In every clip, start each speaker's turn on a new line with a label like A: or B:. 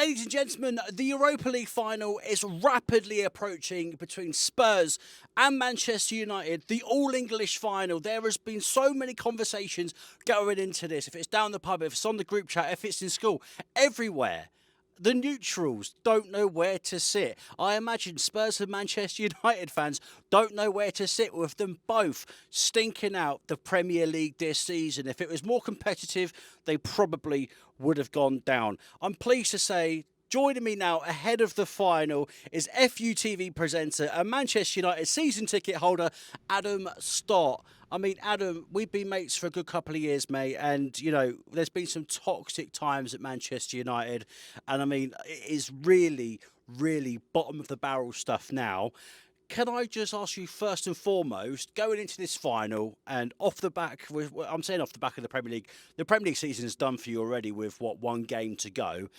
A: Ladies and gentlemen, the Europa League final is rapidly approaching between Spurs and Manchester United. The all-English final. There has been so many conversations going into this. If it's down the pub, if it's on the group chat, if it's in school, everywhere. The neutrals don't know where to sit. I imagine Spurs and Manchester United fans don't know where to sit with them both stinking out the Premier League this season. If it was more competitive, they probably would have gone down. I'm pleased to say, joining me now ahead of the final is FUTV presenter and Manchester United season ticket holder, Adam Stott. I mean, Adam, we've been mates for a good couple of years, mate, and, you know, there's been some toxic times at Manchester United, and, I mean, it is really, really bottom of the barrel stuff now. Can I just ask you first and foremost, going into this final and off the back, I'm saying off the back of the Premier League season is done for you already with, one game to go.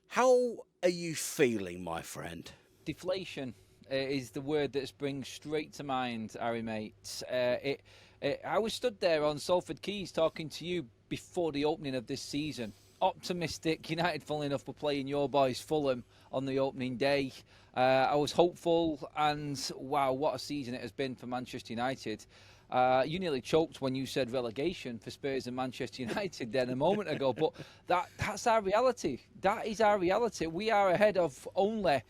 A: How are you feeling, my friend?
B: Deflation is the word that springs straight to mind, Harry, mate. I was stood there on Salford Quays talking to you before the opening of this season. Optimistic. United, funnily enough, were playing your boys Fulham on the opening day. I was hopeful, and wow, what a season it has been for Manchester United. You nearly choked when you said relegation for Spurs and Manchester United then a moment ago, but that's our reality. That is our reality. We are ahead of only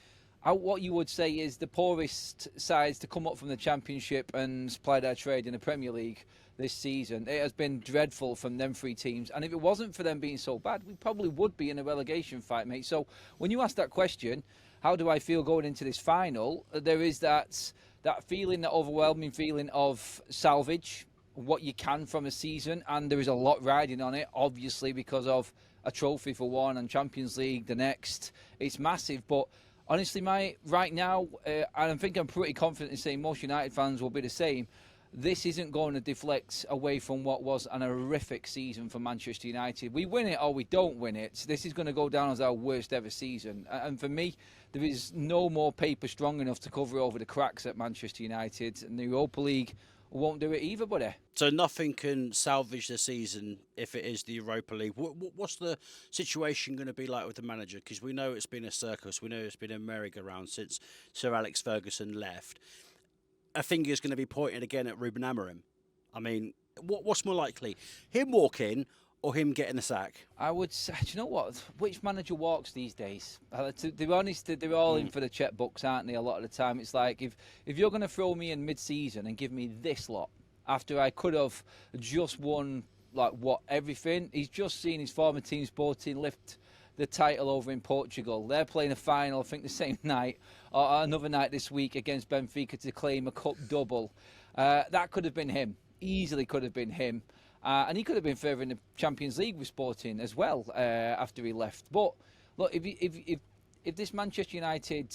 B: what you would say is the poorest sides to come up from the Championship and play their trade in the Premier League this season. It has been dreadful from them three teams, and if it wasn't for them being so bad, we probably would be in a relegation fight, mate. So when you ask that question, how do I feel going into this final, there is that feeling, that overwhelming feeling of salvage, what you can from a season, and there is a lot riding on it, obviously, because of a trophy for one and Champions League the next. It's massive, but honestly, mate, right now, and I think I'm pretty confident in saying most United fans will be the same, this isn't going to deflect away from what was an horrific season for Manchester United. We win it or we don't win it. This is going to go down as our worst ever season. And for me, there is no more paper strong enough to cover over the cracks at Manchester United. And the Europa League won't do it either, buddy.
A: So nothing can salvage the season if it is the Europa League. What's the situation going to be like with the manager? Because we know it's been a circus. We know it's been a merry-go-round since Sir Alex Ferguson left. A finger's going to be pointed again at Ruben Amorim. I mean, what's more likely? Him walking or him getting the sack?
B: I would say, do you know what? Which manager walks these days? To be honest, they're all in for the checkbooks, aren't they? A lot of the time, it's like if you're going to throw me in mid-season and give me this lot after I could have just won everything. He's just seen his former team Sporting lift the title over in Portugal. They're playing a final, I think, the same night or another night this week against Benfica to claim a cup double. That could have been him. Easily could have been him. And he could have been further in the Champions League with Sporting as well after he left. But look, if this Manchester United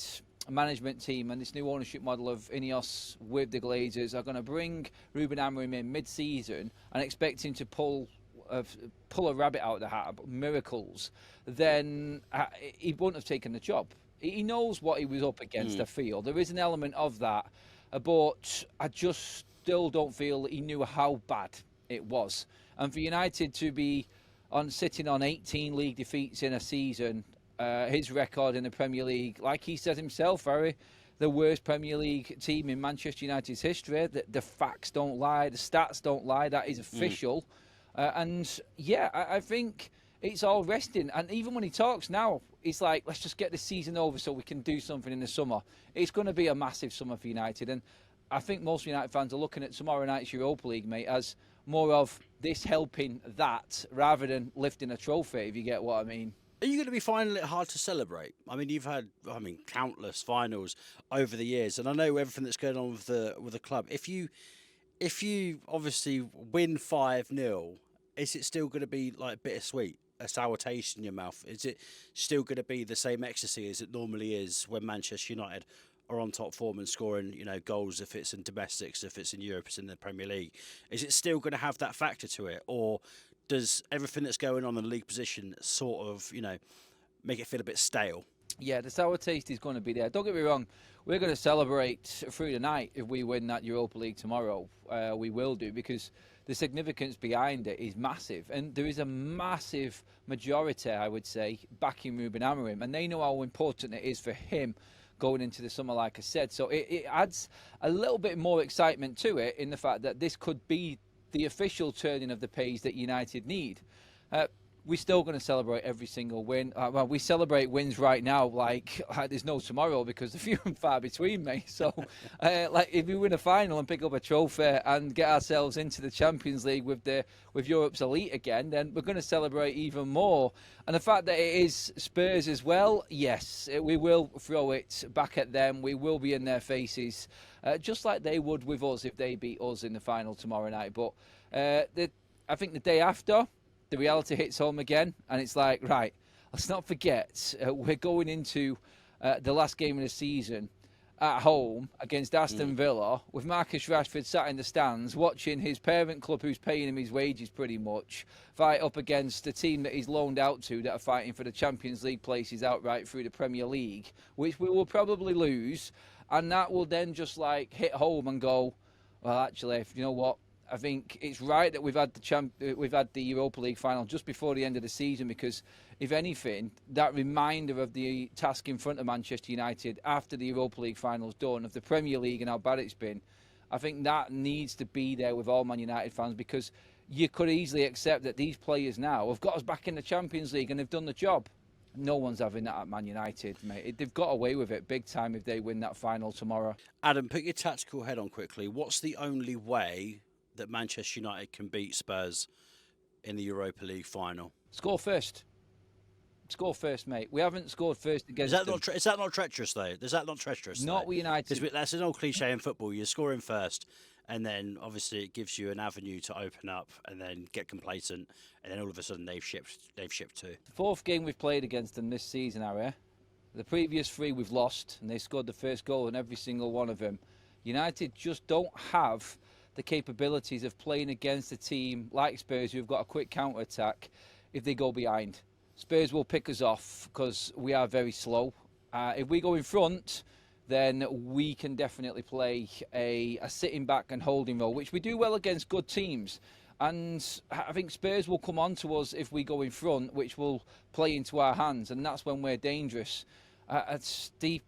B: management team and this new ownership model of Ineos with the Glazers are going to bring Ruben Amorim in mid-season and expect him to pull a rabbit out of the hat, miracles, then he wouldn't have taken the job. He knows what he was up against, I feel. There is an element of that, but I just still don't feel he knew how bad it was. And for United to be sitting on 18 league defeats in a season, his record in the Premier League, like he said himself, Harry, the worst Premier League team in Manchester United's history. The facts don't lie, the stats don't lie, that is official. And yeah, I think it's all resting. And even when he talks now, it's like, let's just get the season over so we can do something in the summer. It's going to be a massive summer for United. And I think most United fans are looking at tomorrow night's Europa League, mate, as more of this helping that rather than lifting a trophy, if you get what I mean.
A: Are you going to be finding it hard to celebrate? I mean, you've had, countless finals over the years, and I know everything that's going on with the club. If you obviously win 5-0, is it still going to be like bittersweet, a sour taste in your mouth? Is it still going to be the same ecstasy as it normally is when Manchester United are on top form and scoring, goals, if it's in domestics, if it's in Europe, it's in the Premier League? Is it still going to have that factor to it, or does everything that's going on in the league position sort of, make it feel a bit stale?
B: Yeah, the sour taste is going to be there. Don't get me wrong, we're going to celebrate through the night if we win that Europa League tomorrow. We will do, because the significance behind it is massive. And there is a massive majority, I would say, backing Ruben Amorim. And they know how important it is for him going into the summer, like I said. So it adds a little bit more excitement to it, in the fact that this could be the official turning of the page that United need. We're still going to celebrate every single win. Well, we celebrate wins right now like there's no tomorrow, because they're few and far between, mate. So, like, if we win a final and pick up a trophy and get ourselves into the Champions League with Europe's elite again, then we're going to celebrate even more. And the fact that it is Spurs as well, yes, we will throw it back at them. We will be in their faces, just like they would with us if they beat us in the final tomorrow night. But I think the day after, the reality hits home again, and it's like, right, let's not forget, we're going into the last game of the season at home against Aston Villa, with Marcus Rashford sat in the stands watching his parent club, who's paying him his wages pretty much, fight up against the team that he's loaned out to, that are fighting for the Champions League places outright through the Premier League, which we will probably lose. And that will then just like hit home and go, well, actually, you know what? I think it's right that we've had the Europa League final just before the end of the season, because if anything, that reminder of the task in front of Manchester United after the Europa League final's done, of the Premier League and how bad it's been, I think that needs to be there with all Man United fans, because you could easily accept that these players now have got us back in the Champions League and they've done the job. No one's having that at Man United, mate. They've got away with it big time if they win that final tomorrow.
A: Adam, put your tactical head on quickly. What's the only way that Manchester United can beat Spurs in the Europa League final?
B: Score first. Score first, mate. We haven't scored first against them.
A: Is that not treacherous, though? Is that not treacherous?
B: Not with United.
A: That's an old cliche in football. You're scoring first, and then obviously it gives you an avenue to open up and then get complacent, and then all of a sudden they've shipped too.
B: The fourth game we've played against them this season, Harry. The previous three we've lost, and they scored the first goal in every single one of them. United just don't have the capabilities of playing against a team like Spurs, who've got a quick counter-attack, if they go behind. Spurs will pick us off because we are very slow. If we go in front, then we can definitely play a sitting back and holding role, which we do well against good teams. And I think Spurs will come on to us if we go in front, which will play into our hands, and that's when we're dangerous. It's the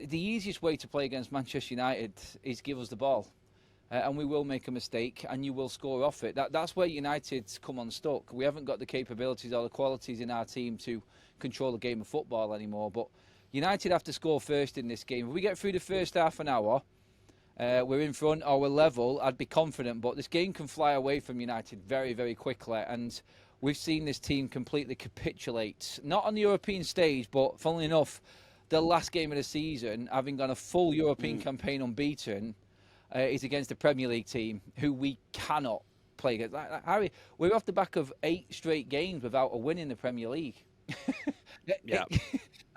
B: easiest way to play against Manchester United is give us the ball. And we will make a mistake, and you will score off it. That's where United's come unstuck. We haven't got the capabilities or the qualities in our team to control a game of football anymore. But United have to score first in this game. If we get through the first half an hour, we're in front or we're level, I'd be confident. But this game can fly away from United very, very quickly. And we've seen this team completely capitulate. Not on the European stage, but funnily enough, the last game of the season, having gone a full European campaign unbeaten, is against a Premier League team who we cannot play against. Harry, we're off the back of 8 straight games without a win in the Premier League.
A: Yeah,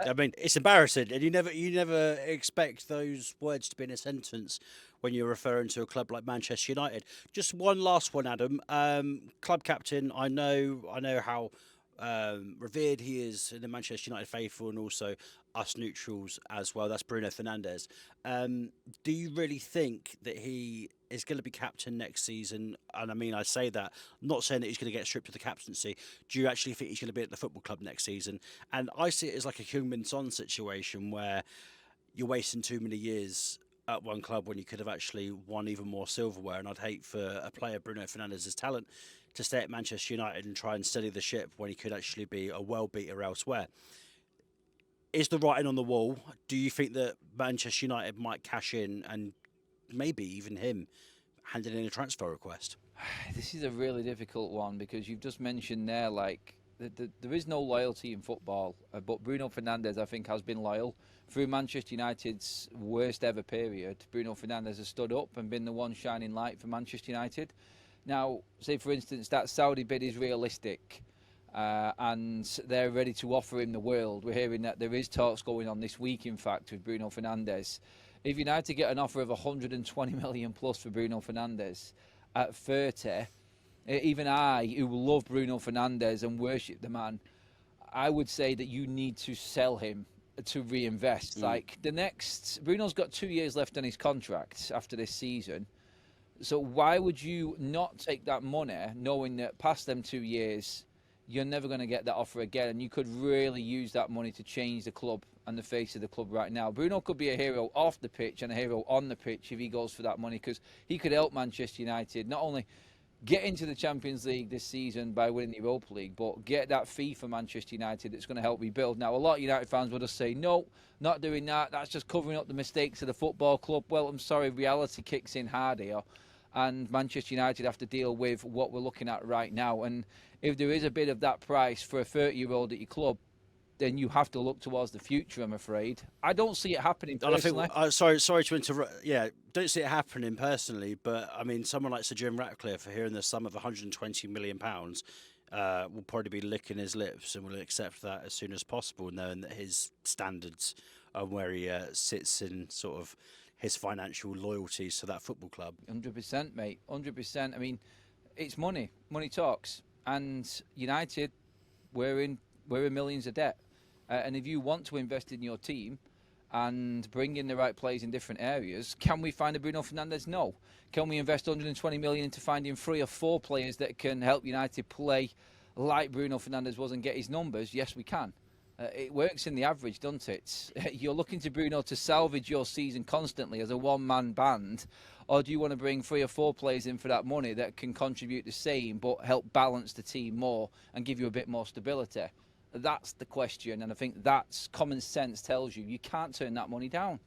A: I mean, it's embarrassing, and you never expect those words to be in a sentence when you're referring to a club like Manchester United. Just one last one, Adam. Club captain, I know how revered he is in the Manchester United faithful, and also us neutrals as well. That's Bruno Fernandes. Do you really think that he is going to be captain next season? And I mean, I say that, I'm not saying that he's going to get stripped of the captaincy. Do you actually think he's going to be at the football club next season? And I see it as like a Heung-min Son situation where you're wasting too many years at one club when you could have actually won even more silverware. And I'd hate for a player Bruno Fernandes' talent to stay at Manchester United and try and steady the ship when he could actually be a well beater elsewhere. Is the writing on the wall? Do you think that Manchester United might cash in and maybe even him handing in a transfer request?
B: This is a really difficult one, because you've just mentioned there, like, there is no loyalty in football, but Bruno Fernandes, I think, has been loyal. Through Manchester United's worst ever period, Bruno Fernandes has stood up and been the one shining light for Manchester United. Now, say for instance that Saudi bid is realistic, and they're ready to offer him the world. We're hearing that there is talks going on this week, in fact, with Bruno Fernandes. If United get an offer of 120 million plus for Bruno Fernandes at 30, even I, who love Bruno Fernandes and worship the man, I would say that you need to sell him to reinvest. Like Bruno's got 2 years left on his contract after this season. So why would you not take that money, knowing that past them 2 years, you're never going to get that offer again, and you could really use that money to change the club and the face of the club right now. Bruno could be a hero off the pitch and a hero on the pitch if he goes for that money, because he could help Manchester United not only get into the Champions League this season by winning the Europa League, but get that fee for Manchester United that's going to help rebuild. Now, a lot of United fans will just say, no, not doing that. That's just covering up the mistakes of the football club. Well, I'm sorry, reality kicks in hard here, and Manchester United have to deal with what we're looking at right now. And if there is a bit of that price for a 30-year-old at your club, then you have to look towards the future, I'm afraid. I don't see it happening personally.
A: And I think, sorry to interrupt. Yeah, don't see it happening personally, but I mean, someone like Sir Jim Ratcliffe, hearing the sum of £120 million, will probably be licking his lips and will accept that as soon as possible, knowing that his standards and where he sits in sort of his financial loyalties to that football club.
B: 100%, mate. 100%. I mean, it's money. Money talks. And United, we're in millions of debt. And if you want to invest in your team and bring in the right players in different areas, can we find a Bruno Fernandes? No. Can we invest 120 million into finding 3 or 4 players that can help United play like Bruno Fernandes was and get his numbers? Yes, we can. It works in the average, doesn't it? You're looking to Bruno to salvage your season constantly as a one-man band, or do you want to bring 3 or 4 players in for that money that can contribute the same but help balance the team more and give you a bit more stability? That's the question, and I think that's common sense tells you can't turn that money down.